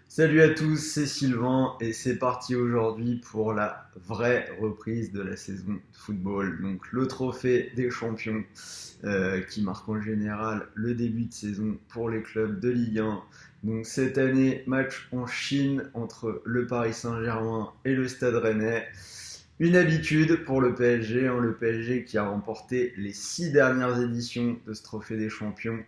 Salut à tous, c'est Sylvain et c'est parti aujourd'hui pour la vraie reprise de la saison de football. Donc le trophée des champions qui marque en général le début de saison pour les clubs de Ligue 1. Donc cette année, match en Chine entre le Paris Saint-Germain et le Stade Rennais. Une habitude pour le PSG, le PSG qui a remporté les 6 dernières éditions de ce trophée des champions.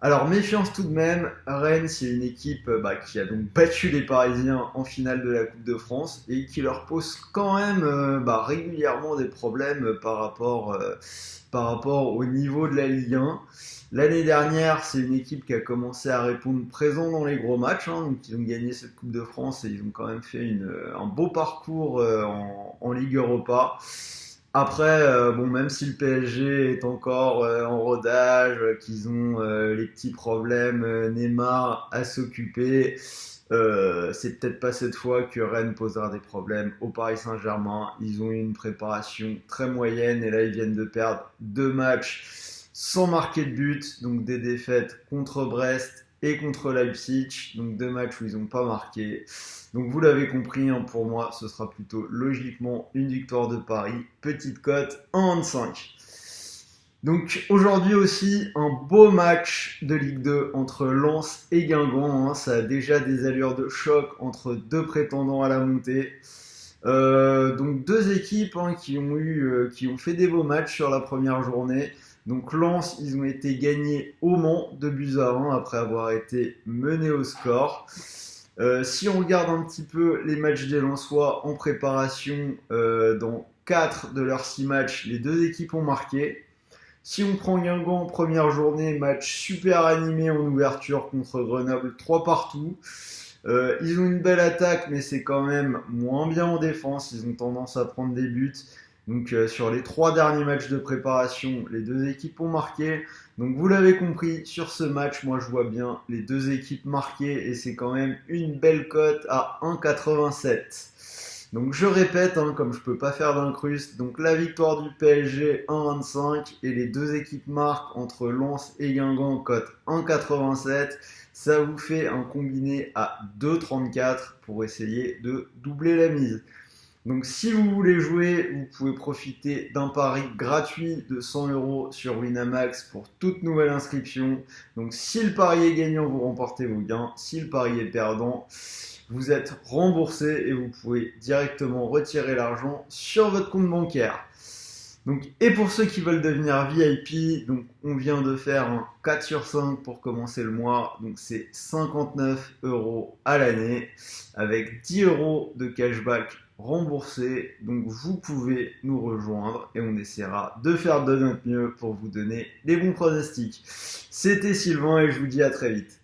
Alors méfiance tout de même, Rennes c'est une équipe qui a donc battu les Parisiens en finale de la Coupe de France et qui leur pose quand même régulièrement des problèmes par rapport au niveau de la Ligue 1. L'année dernière, c'est une équipe qui a commencé à répondre présent dans les gros matchs, donc ils ont gagné cette Coupe de France et ils ont quand même fait un beau parcours en Ligue Europa. Après, même si le PSG est encore en rodage, qu'ils ont les petits problèmes Neymar à s'occuper, c'est peut-être pas cette fois que Rennes posera des problèmes au Paris Saint-Germain. Ils ont eu une préparation très moyenne et là ils viennent de perdre 2 matchs sans marquer de but, donc des défaites contre Brest et contre Leipzig, donc 2 matchs où ils n'ont pas marqué. Donc vous l'avez compris, pour moi, ce sera plutôt logiquement une victoire de Paris. Petite cote 1,25. Donc aujourd'hui aussi, un beau match de Ligue 2 entre Lens et Guingamp. Ça a déjà des allures de choc entre deux prétendants à la montée. Donc deux équipes qui ont fait des beaux matchs sur la première journée. Donc Lens, ils ont été gagnés au Mans de buts à 1 après avoir été menés au score. Si on regarde un petit peu les matchs des Lensois en préparation, dans 4 de leurs 6 matchs, les deux équipes ont marqué. Si on prend Guingamp en première journée, match super animé en ouverture contre Grenoble, 3 partout. Ils ont une belle attaque, mais c'est quand même moins bien en défense. Ils ont tendance à prendre des buts. Donc sur les 3 derniers matchs de préparation, les deux équipes ont marqué. Donc vous l'avez compris, sur ce match, moi je vois bien les deux équipes marquées et c'est quand même une belle cote à 1,87. Donc je répète, comme je peux pas faire d'incruste, donc la victoire du PSG 1,25 et les deux équipes marquent entre Lens et Guingamp cote 1,87. Ça vous fait un combiné à 2,34 pour essayer de doubler la mise. Donc si vous voulez jouer, vous pouvez profiter d'un pari gratuit de 100 € sur Winamax pour toute nouvelle inscription. Donc si le pari est gagnant, vous remportez vos gains. Si le pari est perdant, vous êtes remboursé et vous pouvez directement retirer l'argent sur votre compte bancaire. Donc, et pour ceux qui veulent devenir VIP, donc on vient de faire un 4 sur 5 pour commencer le mois. Donc c'est 59 € à l'année avec 10 € de cashback remboursé. Donc vous pouvez nous rejoindre et on essaiera de faire de notre mieux pour vous donner des bons pronostics. C'était Sylvain et je vous dis à très vite.